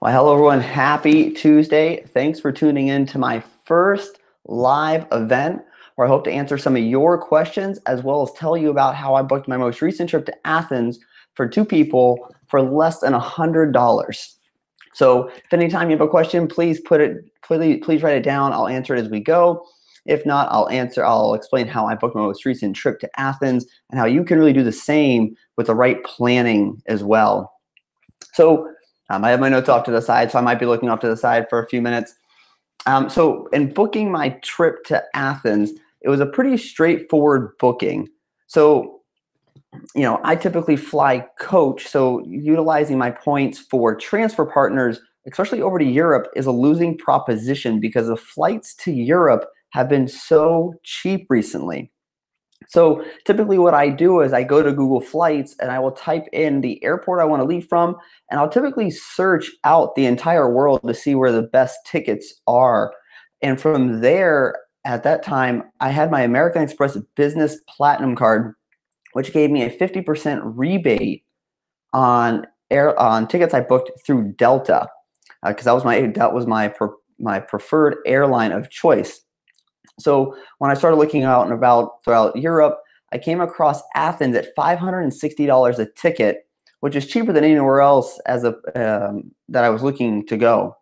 Well, hello everyone. Happy Tuesday. Thanks for tuning in to my first live event where I hope to answer some of your questions as well as tell you about how I booked my most recent trip to Athens for two people for less than $100. So if anytime you have a question, please please write it down. I'll answer it as we go. If not, I'll explain how I booked my most recent trip to Athens and how you can really do the same with the right planning as well. So I have my notes off to the side, so I might be looking off to the side for a few minutes. So in booking my trip to Athens, it was a pretty straightforward booking. So, I typically fly coach, so utilizing my points for transfer partners, especially over to Europe, is a losing proposition because the flights to Europe have been so cheap recently. So typically what I do is I go to Google Flights and I will type in the airport I want to leave from, and I'll typically search out the entire world to see where the best tickets are. And from there, at that time, I had my American Express Business Platinum card, which gave me a 50% rebate on tickets I booked through Delta, because that was my preferred airline of choice. So when I started looking out and about throughout Europe, I came across Athens at $560 a ticket, which is cheaper than anywhere else that I was looking to go.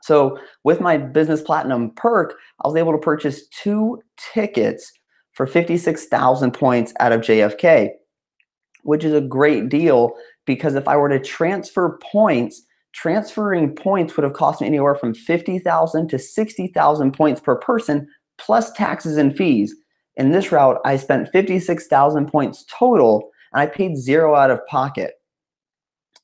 So with my Business Platinum perk, I was able to purchase two tickets for 56,000 points out of JFK, which is a great deal because if I were to transferring points would have cost me anywhere from 50,000 to 60,000 points per person, plus taxes and fees. In this route, I spent 56,000 points total, and I paid zero out of pocket.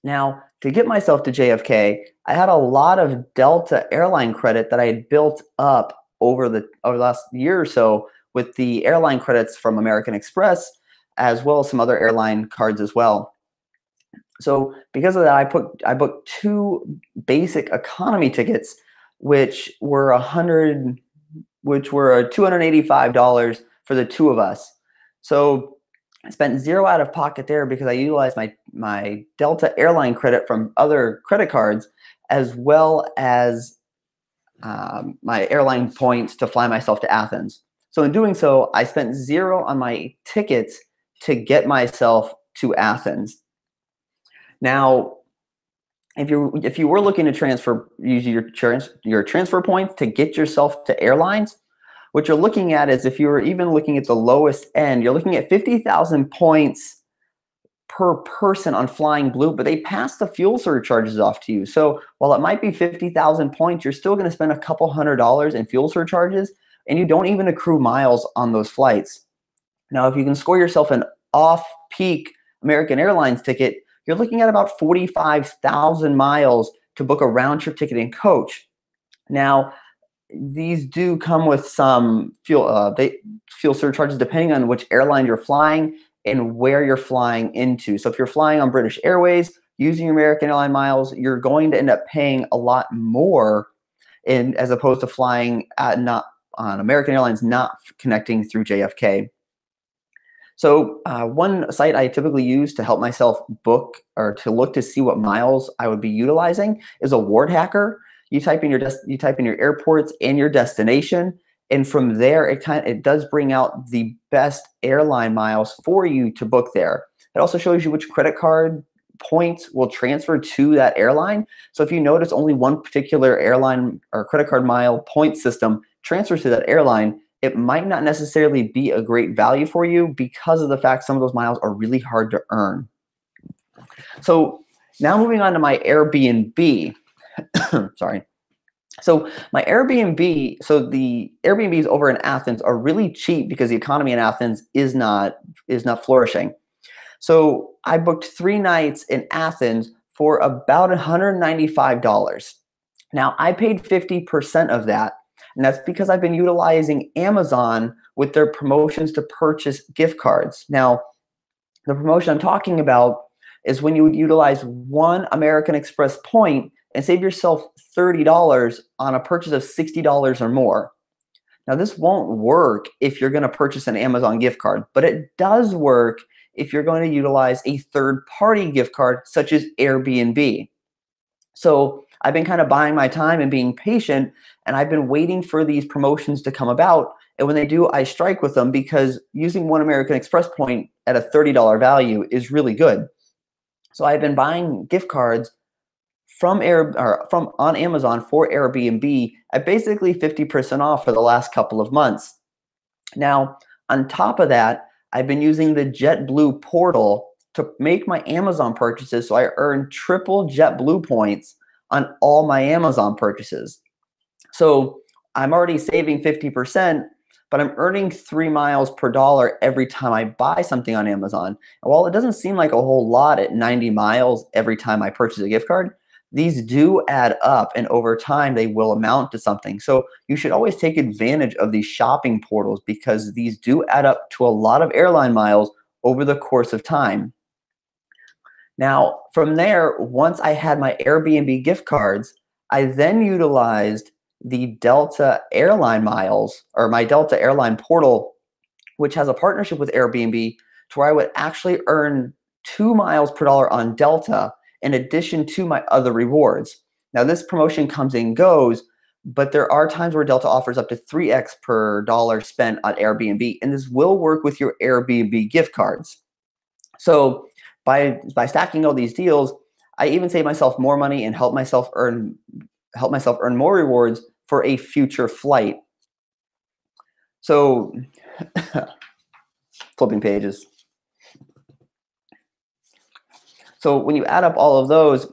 Now, to get myself to JFK, I had a lot of Delta airline credit that I had built up over the last year or so with the airline credits from American Express, as well as some other airline cards as well. So because of that, I booked two basic economy tickets, which were $285 for the two of us. So I spent zero out of pocket there because I utilized my Delta airline credit from other credit cards, as well as my airline points to fly myself to Athens. So in doing so, I spent zero on my tickets to get myself to Athens. Now, if you were looking to use your transfer points to get yourself to airlines, what you're looking at is, if you were even looking at the lowest end, you're looking at 50,000 points per person on Flying Blue, but they pass the fuel surcharges off to you. So while it might be 50,000 points, you're still going to spend a couple $100 in fuel surcharges, and you don't even accrue miles on those flights. Now, if you can score yourself an off-peak American Airlines ticket, you're looking at about 45,000 miles to book a round-trip ticket in coach. Now, these do come with some fuel surcharges depending on which airline you're flying and where you're flying into. So if you're flying on British Airways using your American Airline miles, you're going to end up paying a lot more as opposed to flying not on American Airlines not connecting through JFK. So one site I typically use to help myself book or to look to see what miles I would be utilizing is Award Hacker. You type in your airports and your destination, and from there it does bring out the best airline miles for you to book there. It also shows you which credit card points will transfer to that airline. So if you notice only one particular airline or credit card mile point system transfers to that airline, it might not necessarily be a great value for you because of the fact some of those miles are really hard to earn. So now moving on to my Airbnb. Sorry. So the Airbnbs over in Athens are really cheap because the economy in Athens is not flourishing. So I booked 3 nights in Athens for about $195. Now I paid 50% of that, and that's because I've been utilizing Amazon with their promotions to purchase gift cards. Now, the promotion I'm talking about is when you would utilize one American Express point and save yourself $30 on a purchase of $60 or more. Now, this won't work if you're going to purchase an Amazon gift card, but it does work if you're going to utilize a third-party gift card such as Airbnb. So I've been kind of buying my time and being patient, and I've been waiting for these promotions to come about. And when they do, I strike with them because using one American Express point at a $30 value is really good. So I've been buying gift cards from from on Amazon for Airbnb at basically 50% off for the last couple of months. Now, on top of that, I've been using the JetBlue portal to make my Amazon purchases so I earn triple JetBlue points on all my Amazon purchases. So I'm already saving 50%, but I'm earning 3 miles per dollar every time I buy something on Amazon. And while it doesn't seem like a whole lot at 90 miles every time I purchase a gift card, these do add up, and over time they will amount to something. So you should always take advantage of these shopping portals because these do add up to a lot of airline miles over the course of time. Now, from there, once I had my Airbnb gift cards, I then utilized the Delta airline miles or my Delta airline portal, which has a partnership with Airbnb, to where I would actually earn 2 miles per dollar on Delta in addition to my other rewards. Now, this promotion comes and goes, but there are times where Delta offers up to 3x per dollar spent on Airbnb, and this will work with your Airbnb gift cards. So by stacking all these deals, I even save myself more money and help myself earn more rewards for a future flight. So flipping pages. So when you add up all of those,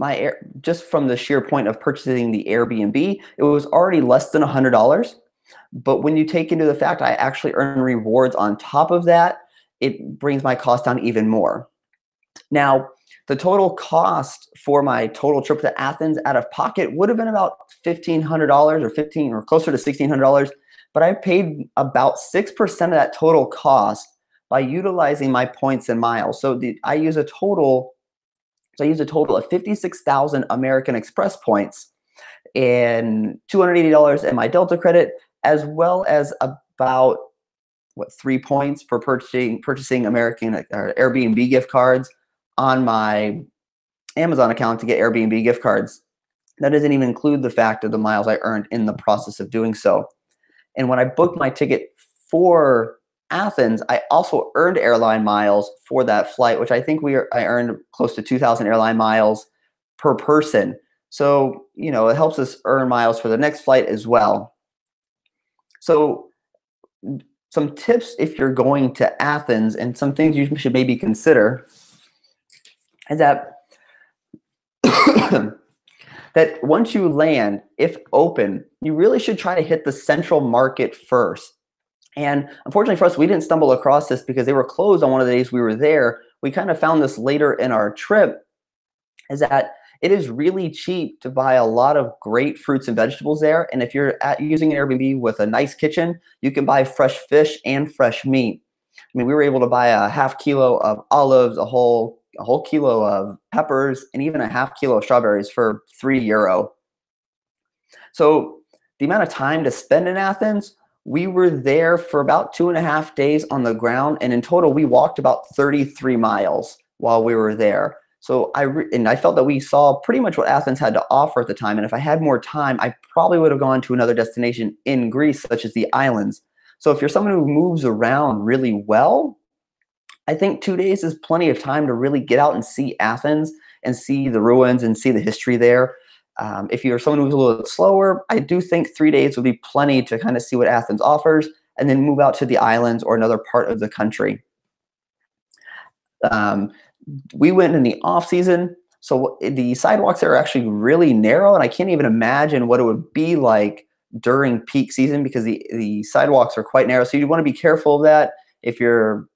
just from the sheer point of purchasing the Airbnb, it was already less than $100. But when you take into the fact I actually earn rewards on top of that, it brings my cost down even more. Now, the total cost for my total trip to Athens out of pocket would have been about $1,500 or closer to $1,600, but I paid about 6% of that total cost by utilizing my points and miles. So I use a total of 56,000 American Express points and $280 in my Delta credit, as well as about 3 points for purchasing American or Airbnb gift cards on my Amazon account to get Airbnb gift cards. That doesn't even include the fact of the miles I earned in the process of doing so. And when I booked my ticket for Athens, I also earned airline miles for that flight, which I think I earned close to 2,000 airline miles per person. So, it helps us earn miles for the next flight as well. So some tips if you're going to Athens and some things you should maybe consider is that that once you land, if open, you really should try to hit the central market first. And unfortunately for us, we didn't stumble across this because they were closed on one of the days we were there. We kind of found this later in our trip, is that it is really cheap to buy a lot of great fruits and vegetables there. And if you're using an Airbnb with a nice kitchen, you can buy fresh fish and fresh meat. I mean, we were able to buy a half kilo of olives, a whole kilo of peppers, and even a half kilo of strawberries for €3. So the amount of time to spend in Athens, we were there for about 2.5 days on the ground, and in total, we walked about 33 miles while we were there. So I felt that we saw pretty much what Athens had to offer at the time, and if I had more time, I probably would have gone to another destination in Greece, such as the islands. So if you're someone who moves around really well, I think 2 days is plenty of time to really get out and see Athens and see the ruins and see the history there. If you're someone who's a little bit slower, I do think 3 days would be plenty to kind of see what Athens offers and then move out to the islands or another part of the country. We went in the off season, so the sidewalks there are actually really narrow, and I can't even imagine what it would be like during peak season because the sidewalks are quite narrow. So you want to be careful of that. If you're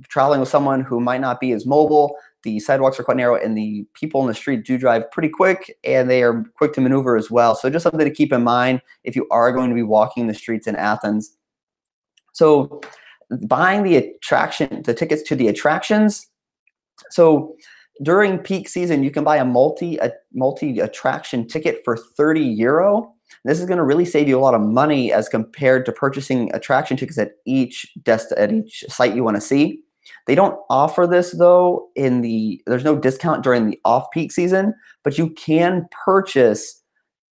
traveling with someone who might not be as mobile, the sidewalks are quite narrow, and the people in the street do drive pretty quick, and they are quick to maneuver as well. So just something to keep in mind if you are going to be walking the streets in Athens. So buying the tickets to the attractions. So during peak season, you can buy a multi-attraction ticket for €30. This is going to really save you a lot of money as compared to purchasing attraction tickets at each site you want to see. They don't offer this though there's no discount during the off-peak season, but you can purchase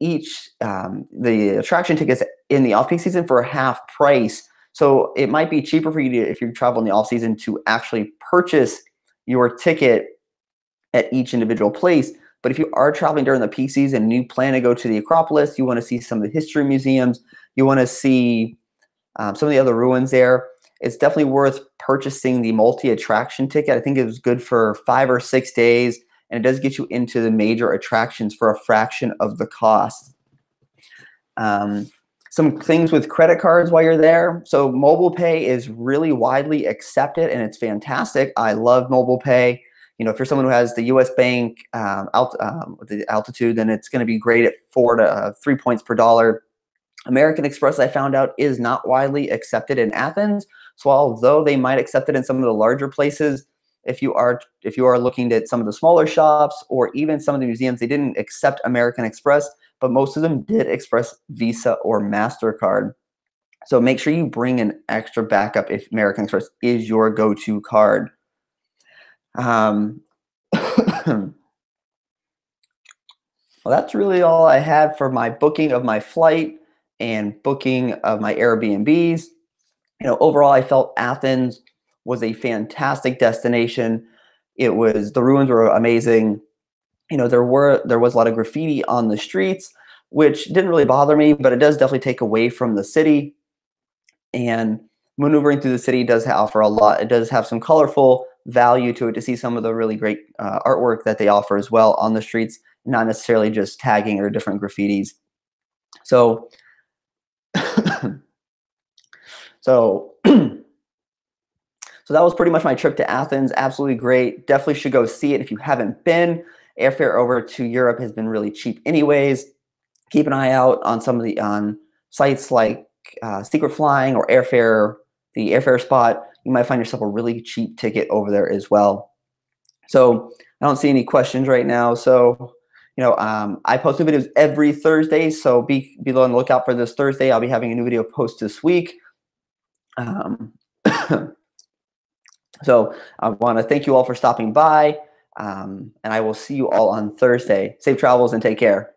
the attraction tickets in the off-peak season for half price. So it might be cheaper for you if you travel in the off season to actually purchase your ticket at each individual place. But if you are traveling during the peak season and you plan to go to the Acropolis, you want to see some of the history museums, you want to see some of the other ruins there, it's definitely worth purchasing the multi-attraction ticket. I think it was good for 5 or 6 days, and it does get you into the major attractions for a fraction of the cost. Some things with credit cards while you're there. So mobile pay is really widely accepted, and it's fantastic. I love mobile pay. You know, if you're someone who has the U.S. Bank with the altitude, then it's going to be great at 4 to 3 points per dollar. American Express, I found out, is not widely accepted in Athens. So although they might accept it in some of the larger places, if you are looking at some of the smaller shops or even some of the museums, they didn't accept American Express, but most of them did accept Visa or MasterCard. So make sure you bring an extra backup if American Express is your go-to card. Well, that's really all I had for my booking of my flight and booking of my Airbnbs. You know, overall, I felt Athens was a fantastic destination. The ruins were amazing. You know, there was a lot of graffiti on the streets, which didn't really bother me, but it does definitely take away from the city. And maneuvering through the city does offer a lot. It does have some colorful value to it to see some of the really great artwork that they offer as well on the streets, not necessarily just tagging or different graffitis. So, so that was pretty much my trip to Athens. Absolutely great. Definitely should go see it if you haven't been. Airfare over to Europe has been really cheap anyways. Keep an eye out on some of on sites like Secret Flying or the Airfare Spot. You might find yourself a really cheap ticket over there as well. So I don't see any questions right now. So, you know, I post new videos every Thursday. So be on the lookout for this Thursday. I'll be having a new video post this week. So I want to thank you all for stopping by. And I will see you all on Thursday. Safe travels and take care.